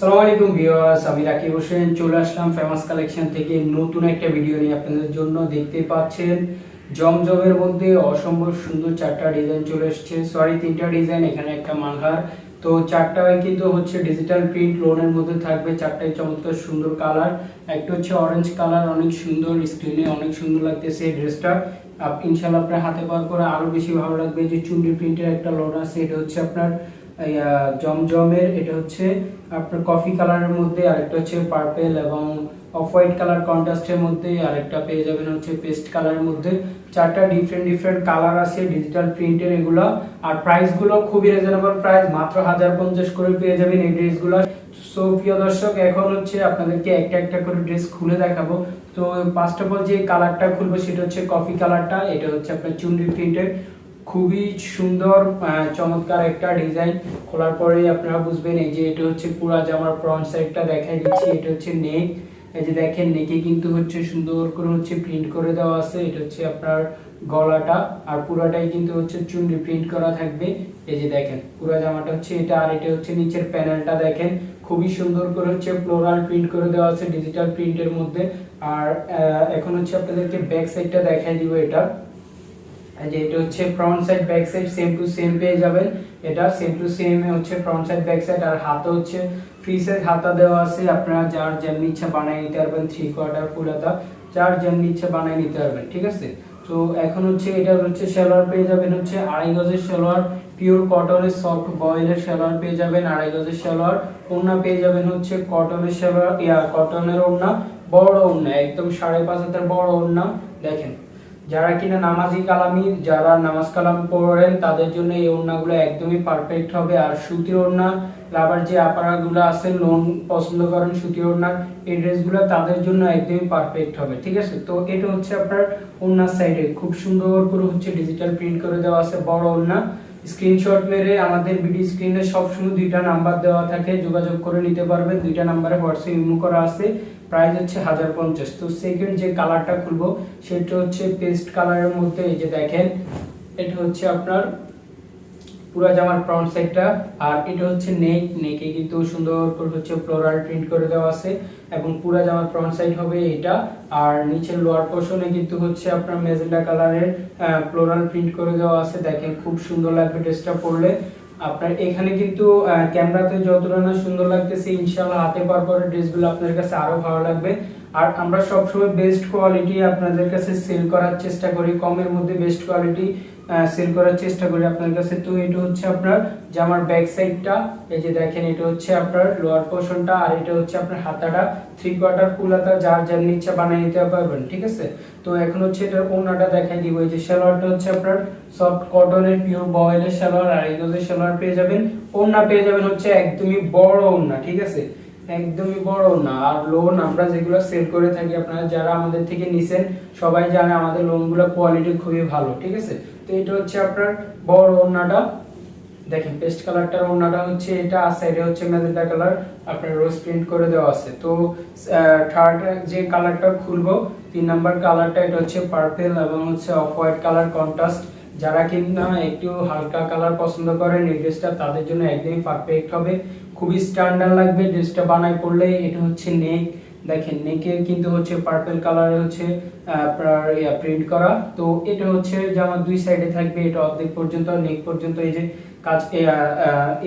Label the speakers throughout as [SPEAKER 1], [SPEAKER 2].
[SPEAKER 1] আসসালামু আলাইকুম ভিউয়ার্স, আমি রাকিব হোসেন চলে আসলাম ফেমাস কালেকশন থেকে নতুন একটা ভিডিও নিয়ে আপনাদের জন্য। দেখতে পাচ্ছেন জমজমের মধ্যে অসম্ভব সুন্দর চারটা ডিজাইন চলে এসেছে, তিনটা ডিজাইন, এখানে একটা মালহার। তো চারটাই কিন্তু হচ্ছে ডিজিটাল প্রিন্ট লোনের মধ্যে থাকবে, চারটাই চমৎকার সুন্দর কালার। একটা হচ্ছে অরেঞ্জ কালার, অনেক সুন্দর, স্ক্রিনে অনেক সুন্দর লাগতেছে এই ড্রেসটা। ইনশাআল্লাহ আপনার হাতে পাওয়ার পরে আরো বেশি ভালো লাগবে। যে চুন্ডি প্রিন্টের একটা লোন আছে, এটা হচ্ছে আপনার জমজমের, এটা হচ্ছে আপনার কফি কালারের মধ্যে, আরেকটা হচ্ছে পার্পল এবং অফ হোয়াইট কালার কন্ট্রাস্টের মধ্যে, আরেকটা পেয়ে যাবেন হচ্ছে পেস্ট কালারের মধ্যে। চারটা ডিফারেন্ট কালার আছে ডিজিটাল প্রিন্টের এগুলো। আর প্রাইস গুলো খুবই রিজনেবল প্রাইস, মাত্র 1050 করে পেয়ে যাবেন এই ড্রেসগুলো। সো প্রিয় দর্শক, এখন হচ্ছে আপনাদেরকে একটা একটা করে ড্রেস খুলে দেখাবো। তো ফার্স্ট অফ অল যে কালারটা খুলবো সেটা হচ্ছে কফি কালারটা। এটা হচ্ছে আপনার চুন্ডি প্রিন্টের, খুবই সুন্দর চমৎকার একটা ডিজাইন। খোলার পরে আপনারা বুঝবেন এই যে এটা হচ্ছে পুরা জামার ফ্রন্ট সাইডটা দেখাই দিচ্ছি। এটা হচ্ছে নেক, এই যে দেখেন নেকে কিন্তু হচ্ছে সুন্দর করে হচ্ছে প্রিন্ট করে দেওয়া আছে। এটা হচ্ছে আপনার গলাটা, আর পুরাটাই কিন্তু হচ্ছে চুন্ডি প্রিন্ট করা থাকবে। এই যে দেখেন পুরা জামাটা হচ্ছে এটা, আর এটা হচ্ছে নিচের প্যানেলটা দেখেন খুবই সুন্দর করে হচ্ছে ফ্লোরাল প্রিন্ট করে দেওয়া আছে ডিজিটাল প্রিন্টের মধ্যে। আর এখন হচ্ছে আপনাদেরকে ব্যাক সাইডটা দেখাই দিব। এটা যে এটা হচ্ছে front side back side same to same পেয়ে যাবেন। এটা সেম টু সেম হচ্ছে ফ্রন্ট সাইড ব্যাক সাইড। আর হাতে হচ্ছে ফ্রি সাইজ হাতা দেওয়া আছে, আপনারা যার যেমনি ইচ্ছা বানিয়ে নিতে পারবেন। 3/4 ফুল হাতা যার যেমনি ইচ্ছা বানিয়ে নিতে পারবেন, ঠিক আছে। তো এখন হচ্ছে এটা হচ্ছে সালোয়ার পেয়ে যাবেন হচ্ছে 2.5 গজের সালোয়ার, পিওর কটনের সফট বয়েলের সালোয়ার পেয়ে যাবেন 2.5 গজের সালোয়ার। ওড়না পেয়ে যাবেন হচ্ছে কটনের সালোয়ার, কটনের ওড়না, বড় ওড়না, একদম 5.5 হাতের বড় ওড়না। দেখেন যারা কিনা নামাজি কালামি, যারা নামাজ কালাম পড়েন তাদের জন্য এই ওড়নাগুলো একদমই পারফেক্ট হবে। আর সুতির ওড়না লাভার যে আপারাগুলো আছেন, লোন পছন্দ করেন সুতির ওড়না, এই ড্রেসগুলো তাদের জন্য একদমই পারফেক্ট হবে, ঠিক আছে। তো এটা হচ্ছে আপনার ওড়নার সাইডে খুব সুন্দর করে হচ্ছে ডিজিটাল প্রিন্ট করে দেওয়া আছে বড় ওড়না। স্ক্রিনশট মেরে আমাদের ভিডিও স্ক্রিনে সবসময় দুইটা নাম্বার দেওয়া থাকে, যোগাযোগ করে নিতে পারবেন। দুইটা নাম্বারে হোয়াটসঅ্যাপ ইমো করা আছে। প্রাইস হচ্ছে 1050। তো সেকেন্ড যে কালারটা খুলবো সেটা হচ্ছে পেস্ট কালারের মধ্যে। এই যে দেখেন এটা হচ্ছে আপনার পুরো জামার ফ্রন্ট সাইডটা, আর এটা হচ্ছে নেকে কিন্তু সুন্দর করে হচ্ছে ফ্লোরাল প্রিন্ট করে দেওয়া আছে এবং পুরো জামার ফ্রন্ট সাইড হবে এটা। আর নিচের লোয়ার পোর্শনে কিন্তু হচ্ছে আপনার মেজেন্টা কালারের ফ্লোরাল প্রিন্ট করে দেওয়া আছে। দেখেন খুব সুন্দর লাগবে ড্রেসটা পরলে। আপনার এখানে কিন্তু ক্যামেরাতে যতটা না সুন্দর লাগতেছে, ইনশাআল্লাহ হাতে পাওয়ার পরে ড্রেসগুলো আপনাদের কাছে আরো ভালো লাগবে। আর আমরা সবসময় বেস্ট কোয়ালিটি আপনাদের কাছে সেল করার চেষ্টা করি, কমের মধ্যে বেস্ট কোয়ালিটি সেল করার চেষ্টা করি আপনার কাছে। তো এটা হচ্ছে আপনার জামার ব্যাক সাইডটা, এই যে দেখেন এটা হচ্ছে আপনার লোয়ার পোর্শনটা, আর এটা হচ্ছে আপনার হাতাটা 3/4 ফুল হাতা, যার যেমন ইচ্ছা বানিয়ে নিতে পারবেন, ঠিক আছে। তো এখন হচ্ছে এটার ওড়নাটা দেখাই দিব। এই যে সালোয়ারটা হচ্ছে আপনার সফট কটনের পিওর বয়েলের সালোয়ার, আর এই গজের সালোয়ার পেয়ে যাবেন। ওড়না পেয়ে যাবেন হচ্ছে একদমই বড় ওড়না, ঠিক আছে, একদমই বড় না। আর লোন আমরা যেগুলো সেল করে থাকি, আপনারা যারা আমাদের থেকে নিছেন সবাই জানে আমাদের লোনগুলো কোয়ালিটি খুবই ভালো, ঠিক আছে। তো এটা হচ্ছে আপনার বড় ওড়নাটা, দেখেন পেস্ট কালারটার ওড়নাটা হচ্ছে এটা, আর সাইডে হচ্ছে ম্যাজেন্টা কালার আপনার রোজ প্রিন্ট করে দেওয়া আছে। তো থার্ড যে কালারটা খুলবো 3 নাম্বার কালারটা, এটা হচ্ছে পার্পল এবং হচ্ছে অফ হোয়াইট কালার কন্ট্রাস্ট। যারা কিনা একটু হালকা কালার পছন্দ করেন এই ড্রেসটা তাদের জন্য একদমই পারফেক্ট হবে, খুবই স্ট্যান্ডার্ড লাগবে ড্রেসটা বানাই পড়লে। এটা হচ্ছে নেক, দেখেন নেকে কিন্তু হচ্ছে পার্পল কালারে হচ্ছে আপনার প্রিন্ট করা। তো এটা হচ্ছে জামার দুই সাইডে থাকবে, এটা অর্ধেক পর্যন্ত নেক পর্যন্ত এই যে কাজ,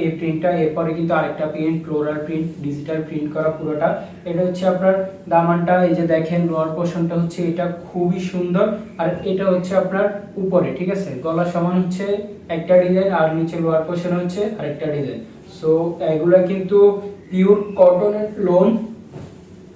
[SPEAKER 1] এই প্রিন্টটা, এরপরে কিন্তু আরেকটা print floral print digital print করা পুরোটা। এটা হচ্ছে আপনার দামানটা, এই যে দেখেন লোয়ার পোর্শনটা হচ্ছে এটা খুবই সুন্দর। আর এটা হচ্ছে আপনার উপরে, ঠিক আছে, গলা সমান হচ্ছে একটা ডিজাইন, আর নিচে লোয়ার পোর্শন হচ্ছে আরেকটা ডিজাইন। সো এগুলা কিন্তু পিওর কটনের লোন,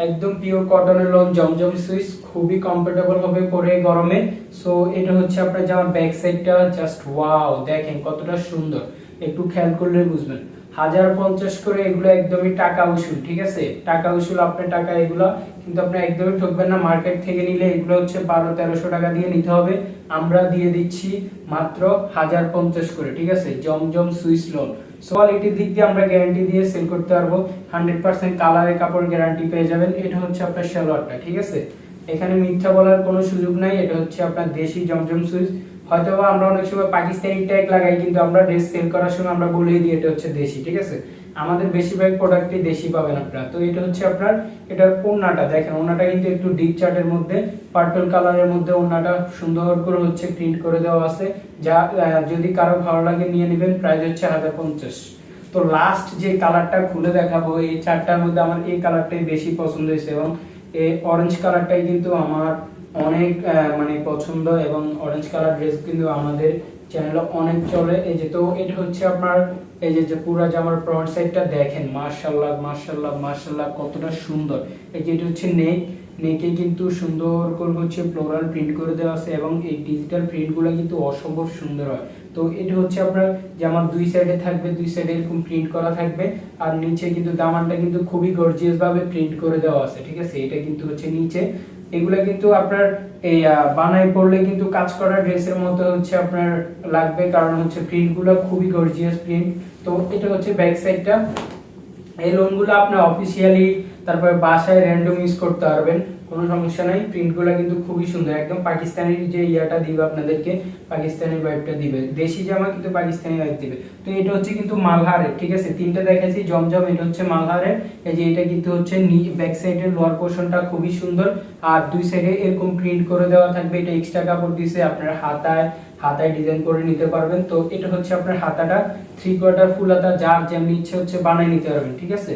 [SPEAKER 1] একদম পিওর কটনের লোন, জমজম সুইস, খুবই কমফোর্টেবল হবে পরে গরমে। সো এটা হচ্ছে আপনার জামার ব্যাক সাইডটা, জাস্ট ওয়াও, দেখেন কতটা সুন্দর, একটু খেয়াল করলে বুঝবেন। 1050 করে এগুলো একদমই টাকা উসুল, ঠিক আছে, টাকা উসুল আপনার টাকা, এগুলো কিন্তু আপনি একদমই ঠকবেন না। মার্কেট থেকে নিলে এগুলো হচ্ছে 1200-1300 টাকা দিয়ে নিতে হবে, আমরা দিয়ে দিচ্ছি মাত্র 1050 করে, ঠিক আছে, জমজম সুইস লোন। কোয়ালিটির দিক দিয়ে আমরা গ্যারান্টি দিয়ে সেল করতে পারবো, 100% কালারের কাপড় গ্যারান্টি পেয়ে যাবেন। এটা হচ্ছে আপনার সালোয়ারটা, ঠিক আছে, এখানে মিথ্যা বলার কোনো সুযোগ নাই। এটা হচ্ছে আপনার দেশি জমজম সুইস। হয়তোবা আমরা অনেক সময় পাকিস্তানি ট্যাগ লাগাই, কিন্তু আমরা ড্রেস সেল করার সময় আমরা বলেই দিই এটা হচ্ছে দেশি, ঠিক আছে। আমাদের বেশিরভাগ প্রোডাক্টই দেশি পাবেন আপনারা। তো এটা হচ্ছে আপনার এটার ওড়নাটা দেখেন, ওড়নাটা কিন্তু একটু ডিপ চার্টের মধ্যে পার্পল কালারের মধ্যে ওড়নাটা সুন্দর করে হচ্ছে প্রিন্ট করে দেওয়া আছে, যা যদি কারো ভালো লাগে নিয়ে নেবেন। প্রাইস হচ্ছে 1050। তো লাস্ট যে কালারটা খুলে দেখাবো, এই চারটার মধ্যে আমার এই কালারটাই বেশি পছন্দ হয়েছে এবং এই অরেঞ্জ কালারটাই কিন্তু আমার অনেক মানে পছন্দ, এবং অরেঞ্জ কালার ড্রেস কিন্তু আমাদের চ্যানেলে অনেক চলে। এই যে তো এটা হচ্ছে আপনার এই যে পুরো জামার ফ্রন্ট সাইডটা দেখেন, মাশাআল্লাহ মাশাআল্লাহ মাশাআল্লাহ কতটা সুন্দর। এই যে এটা হচ্ছে নেকে কিন্তু সুন্দর করে হচ্ছে ফ্লোরাল প্রিন্ট করে দেওয়া আছে এবং এই ডিজিটাল প্রিন্টগুলো কিন্তু অসম্ভব সুন্দর হয়। তো এটা হচ্ছে আপনার জামার দুই সাইডে থাকবে, দুই সাইডে এরকম প্রিন্ট করা থাকবে, আর নিচে কিন্তু দামানটা কিন্তু খুবই গর্জিয়াস ভাবে প্রিন্ট করে দেওয়া আছে, ঠিক আছে। এটা কিন্তু হচ্ছে নিচে, এগুলা কিন্তু আপনার এই বানাই পড়লে কিন্তু কাজ করা ড্রেসের মতো হচ্ছে আপনার লাগবে, কারণ হচ্ছে প্রিন্টগুলো খুবই গর্জিয়াস প্রিন্ট। তো এটা হচ্ছে ব্যাক সাইডটা। এই লোনগুলো আপনি অফিসিয়ালি তারপরে বাসায় র্যান্ডম ইউজ করতে পারবেন, কোনো সমস্যা নাই। প্রিন্টগুলো কিন্তু খুবই সুন্দর, একদম পাকিস্তানি যে ইয়াটা দিবে আপনাদেরকে, পাকিস্তানি ভাইবটা দিবে, দেশি জামা কিন্তু পাকিস্তানি ভাইব দিবে। তো এটা হচ্ছে কিন্তু মালহারের, ঠিক আছে। তিনটা দেখাচ্ছি জমজম, এটা হচ্ছে মালহারের। এই যে এটা কিন্তু হচ্ছে ব্যাক সাইডের লোয়ার পোর্শনটা খুবই সুন্দর, আর দুই সাইডে এরকম প্রিন্ট করে দেওয়া থাকবে। এটা এক্সট্রা কাপড় দিয়েছে, আপনারা হাতায় ডিজাইন করে নিতে পারবেন। তো এটা হচ্ছে আপনার হাতাটা 3/4 ফুল হাতা, যার যেমনি ইচ্ছে হচ্ছে বানিয়ে নিতে পারবেন, ঠিক আছে।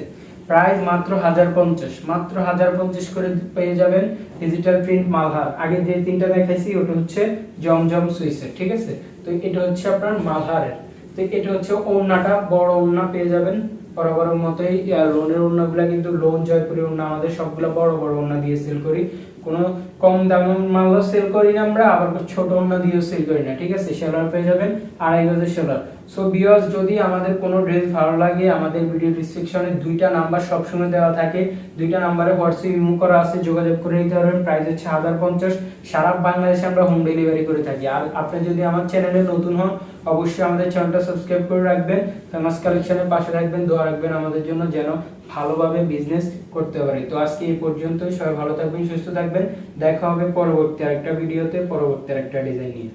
[SPEAKER 1] প্রাইস মাত্র 1050, মাত্র 1050 করে পেয়ে যাবেন ডিজিটাল প্রিন্ট মালহার। আগে যে তিনটা দেখাইছি ওটা হচ্ছে জমজম সুইসের, ঠিক আছে। তো এটা হচ্ছে আপনার মালহারের। তো এটা হচ্ছে ওড়নাটা, বড় ওড়না পেয়ে যাবেন বরাবরের মতোই। লোনের ওড়নাগুলো কিন্তু লোন জয়পুরি ওড়না, আমাদের সবগুলো বড় বড় ওড়না দিয়ে সেল করি, কোনো কম দামের মালও সেল করি না আমরা, আবার ছোট ওড়না দিয়েও সেল করি না, ঠিক আছে। সেলার পেয়ে যাবেন 2.5 গজের সেলার। সো ভিউয়ার্স, যদি আমাদের কোনো ড্রেস ভালো লাগে, আমাদের ভিডিও ডেসক্রিপশনে 2টা নাম্বার সবসময় দেওয়া থাকে, 2টা নাম্বারে হোয়াটসঅ্যাপ ইমো করা আছে, যোগাযোগ করে নিতে পারবেন। প্রাইস হচ্ছে 1050। সারা বাংলাদেশে আমরা হোম ডেলিভারি করে থাকি। আর আপনি যদি আমার চ্যানেলে নতুন হন, অবশ্যই আমাদের চ্যানেলটা সাবস্ক্রাইব করে রাখবেন, ফেমাস কালেকশনের পাশে রাখবেন, দোয়া রাখবেন আমাদের জন্য, যেন ভালোভাবে বিজনেস করতে পারি। তো আজকে এই পর্যন্তই, সবাই ভালো থাকবেন, সুস্থ থাকবেন। দেখা হবে পরবর্তী আরেকটা ভিডিওতে, পরবর্তী আরেকটা ডিজাইন নিয়ে।